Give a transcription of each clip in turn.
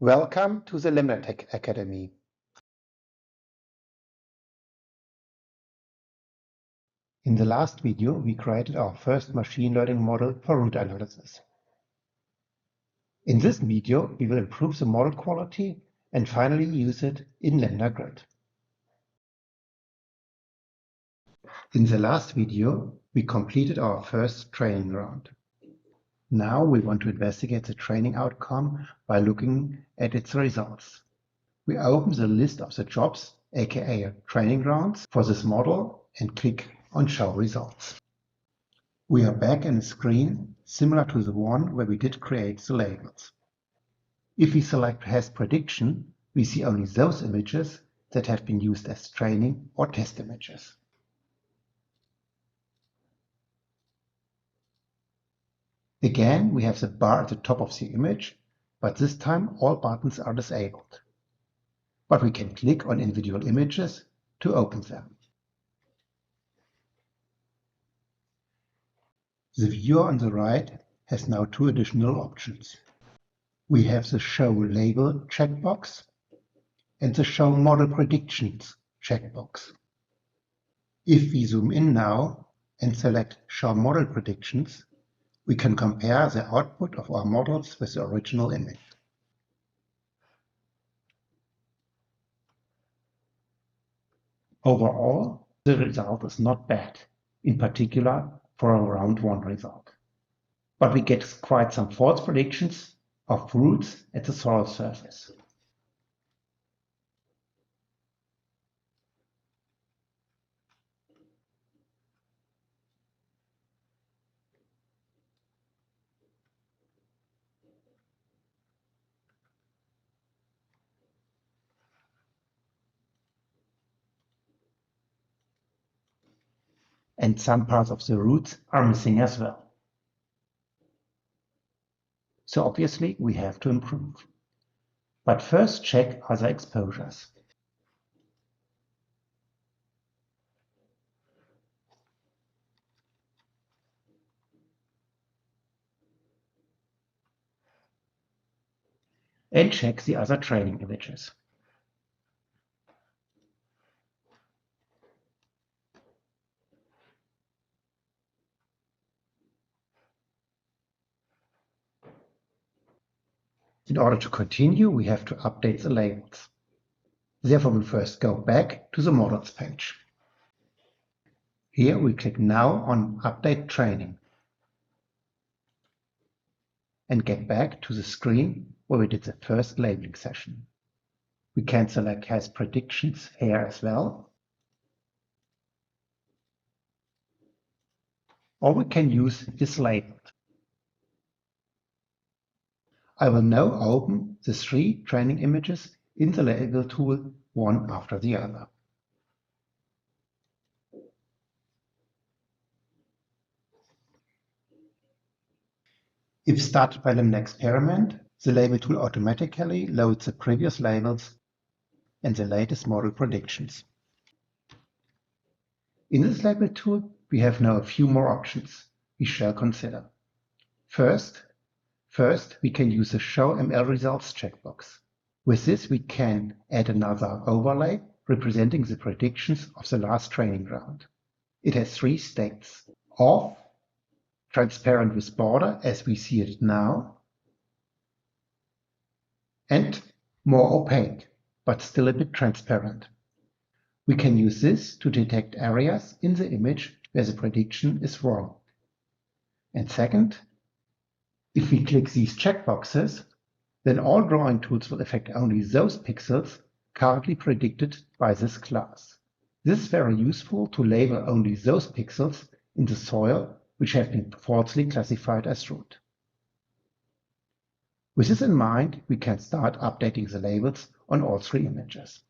Welcome to the LemnaTec Academy. In the last video, we created our first machine learning model for root analysis. In this video, we will improve the model quality and finally use it in LemnaGrid. In the last video, we completed our first training round. Now we want to investigate the training outcome by looking at its results. We open the list of the jobs, aka training rounds, for this model and click on Show Results. We are back in a screen similar to the one where we did create the labels. If we select Has Prediction, we see only those images that have been used as training or test images. Again, we have the bar at the top of the image, but this time all buttons are disabled. But we can click on individual images to open them. The viewer on the right has now two additional options. We have the Show Label checkbox and the Show Model Predictions checkbox. If we zoom in now and select Show Model Predictions, we can compare the output of our models with the original image. Overall, the result is not bad, in particular for a round 1 result. But we get quite some false predictions of roots at the soil surface. And some parts of the roots are missing as well. So obviously we have to improve. But first check other exposures. And check the other training images. In order to continue, we have to update the labels. Therefore, we first go back to the Models page. Here we click now on Update Training and get back to the screen where we did the first labeling session. We can select Has Predictions here as well. Or we can use this labeled. I will now open the 3 training images in the label tool one after the other. If started by Lemna Experiment, the label tool automatically loads the previous labels and the latest model predictions. In this label tool, we have now a few more options we shall consider. First, we can use the Show ML Results checkbox. With this, we can add another overlay representing the predictions of the last training round. It has 3 states: off, transparent with border as we see it now, and more opaque, but still a bit transparent. We can use this to detect areas in the image where the prediction is wrong. And second, if we click these checkboxes, then all drawing tools will affect only those pixels currently predicted by this class. This is very useful to label only those pixels in the soil which have been falsely classified as root. With this in mind, we can start updating the labels on all 3 images.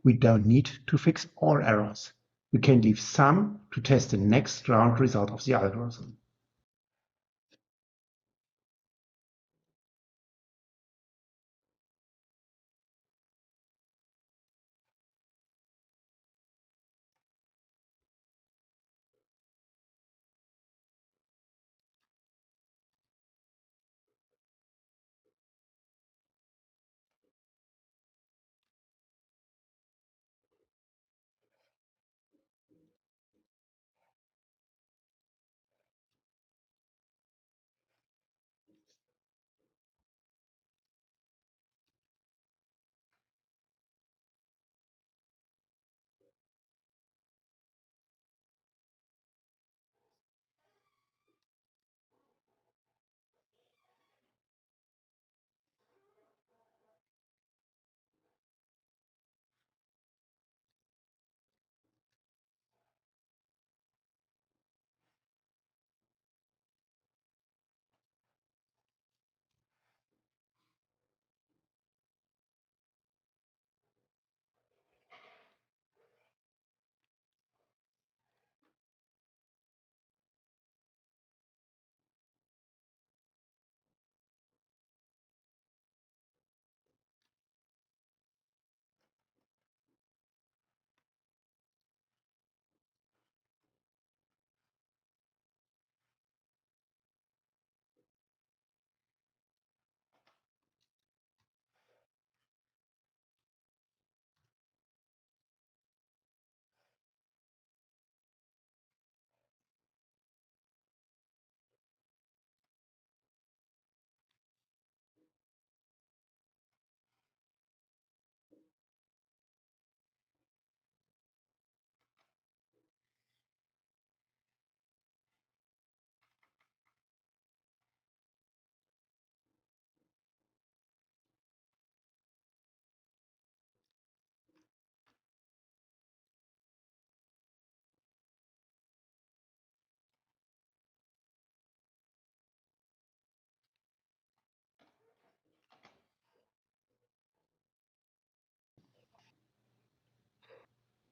we don't need to fix all errors. We can leave some to test the next round result of the algorithm.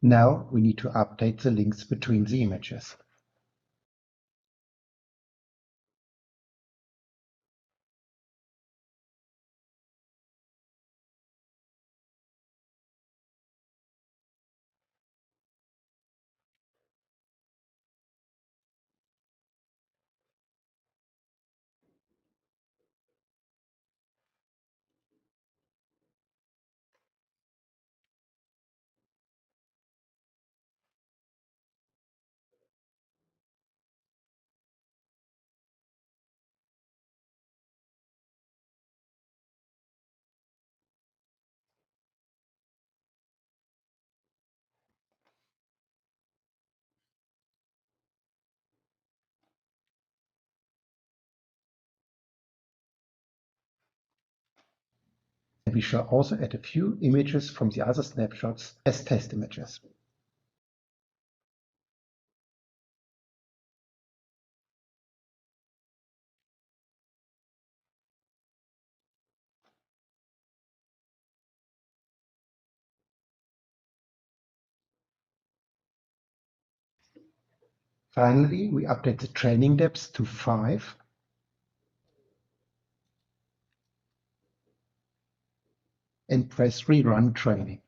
Now we need to update the links between the images. And we shall also add a few images from the other snapshots as test images. Finally, we update the training depth to 5 and press Rerun Training.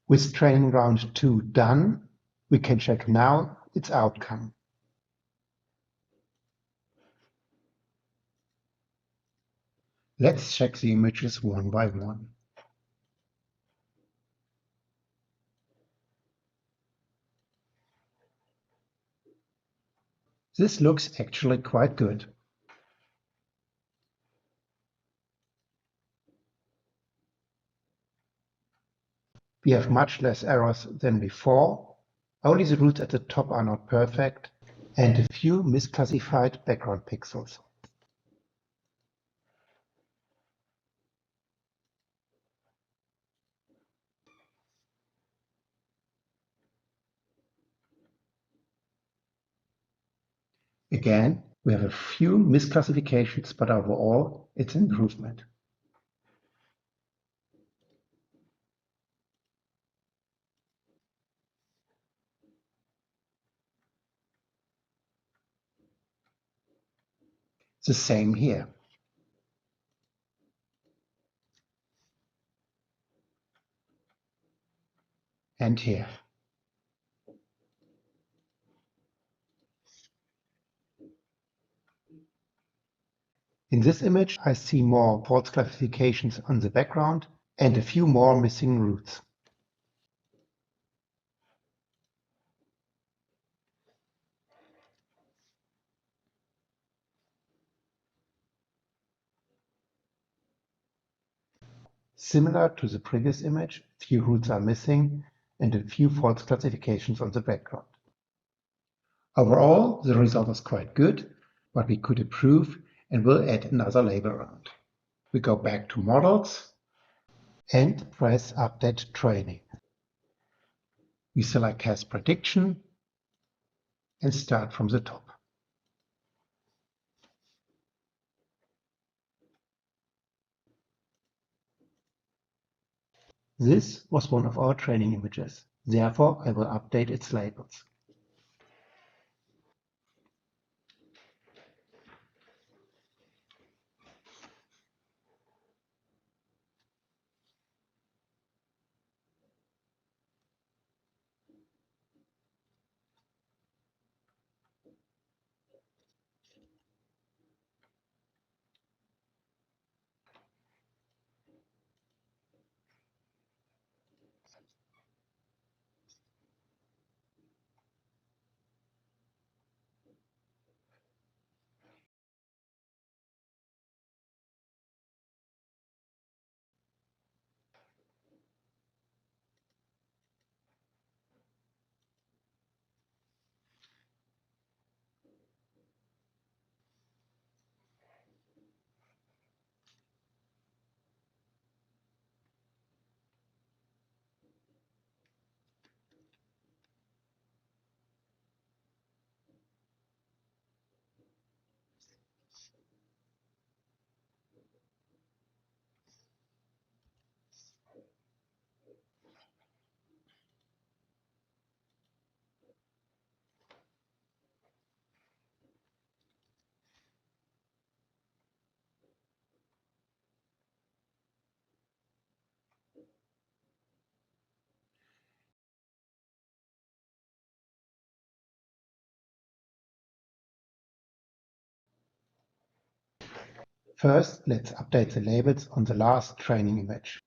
With training round 2 done, we can check now its outcome. Let's check the images one by one. This looks actually quite good. We have much less errors than before, only the roots at the top are not perfect, and a few misclassified background pixels. Again, we have a few misclassifications, but overall it's an improvement. The same here. And here. In this image, I see more false classifications on the background and a few more missing roots. Similar to the previous image, few roots are missing and a few false classifications on the background. Overall, the result is quite good, but we could improve and will add another label round. We go back to Models and press Update Training. We select Cast Prediction and start from the top. This was one of our training images. Therefore, I will update its labels. First, let's update the labels on the last training image.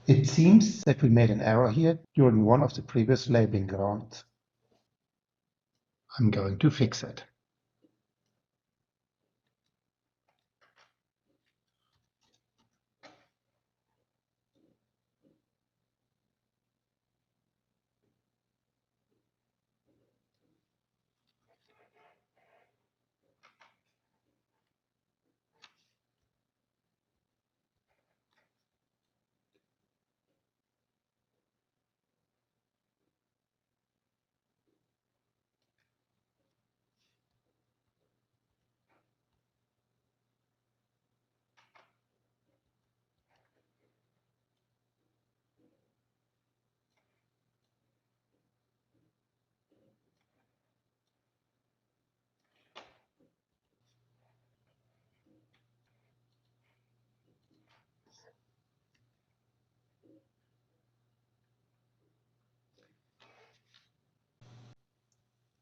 It seems that we made an error here during one of the previous labeling rounds. I'm going to fix it.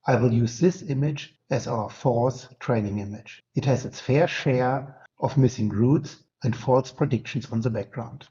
I will use this image as our false training image. It has its fair share of missing roots and false predictions on the background.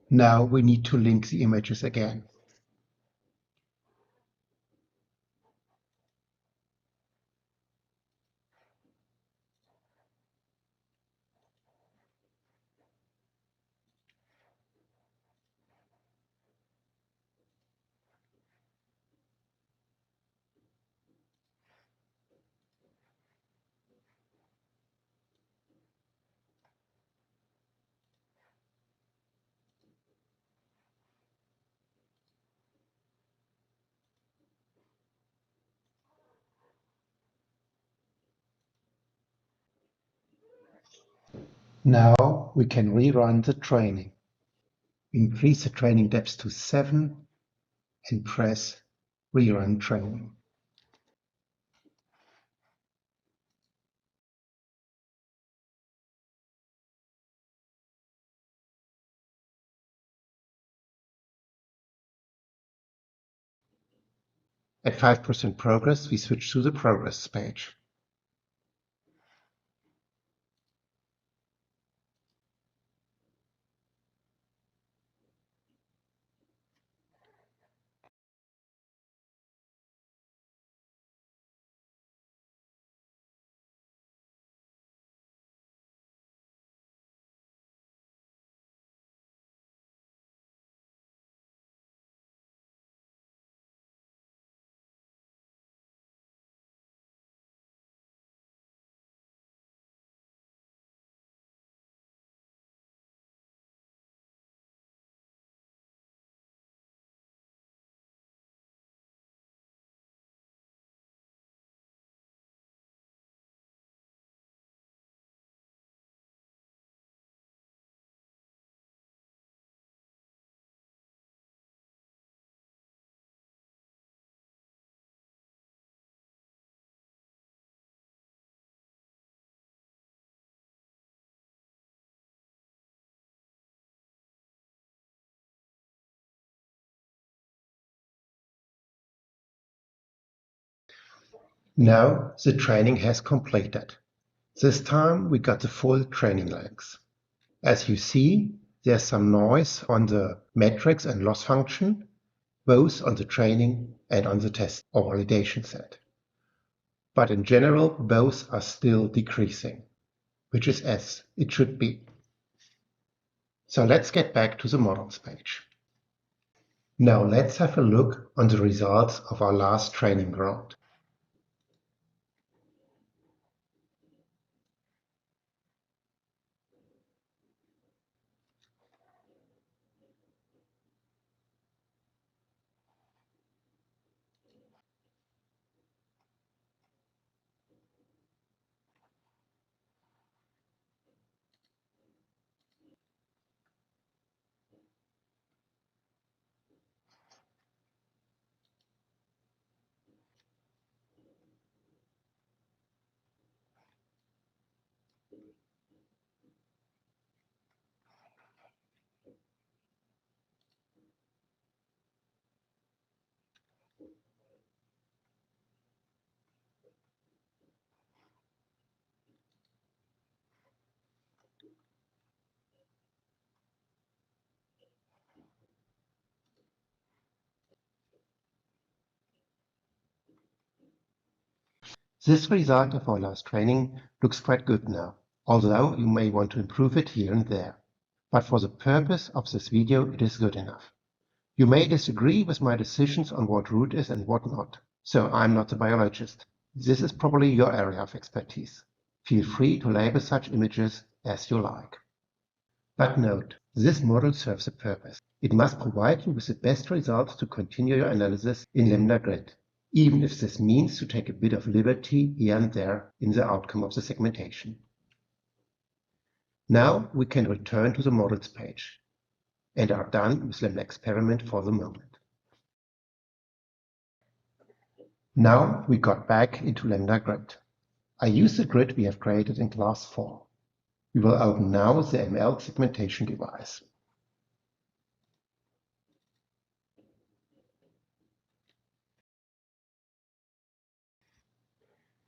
Now we need to link the images again. Now we can rerun the training. Increase the training depth to 7 and press Rerun Training. At 5% progress, we switch to the Progress page. Now the training has completed. This time we got the full training length. As you see, there's some noise on the metrics and loss function, both on the training and on the test or validation set. But in general, both are still decreasing, which is as it should be. So let's get back to the models page. Now let's have a look on the results of our last training round. This result of our last training looks quite good now, although you may want to improve it here and there. But for the purpose of this video, it is good enough. You may disagree with my decisions on what root is and what not, so I'm not the biologist. This is probably your area of expertise. Feel free to label such images as you like. But note, this model serves a purpose. It must provide you with the best results to continue your analysis in LemnaGrid, even if this means to take a bit of liberty here and there in the outcome of the segmentation. Now we can return to the models page and are done with LemnaExperiment for the moment. Now we got back into LemnaGrid. I use the grid we have created in class 4. We will open now the ML segmentation device.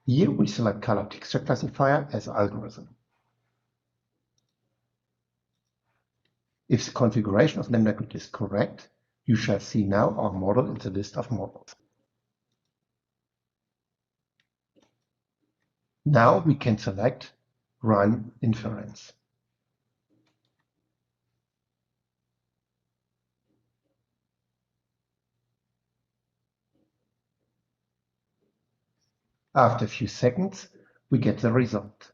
Here we select color texture classifier as algorithm. If the configuration of LemnaGrid is correct, you shall see now our model in the list of models. Now we can select Run Inference. After a few seconds, we get the result.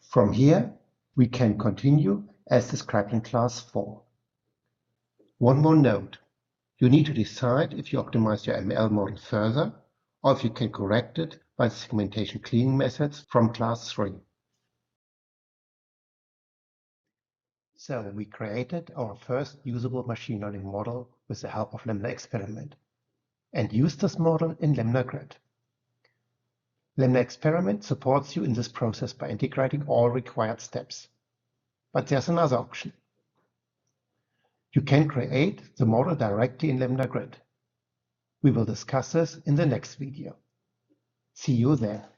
From here, we can continue as described in class 4. One more note. You need to decide if you optimize your ML model further or if you can correct it by the segmentation cleaning methods from class 3. So we created our first usable machine learning model with the help of LemnaExperiment and used this model in LemnaGrid. LemnaExperiment supports you in this process by integrating all required steps. But there's another option. You can create the model directly in LemnaGrid. We will discuss this in the next video. See you there.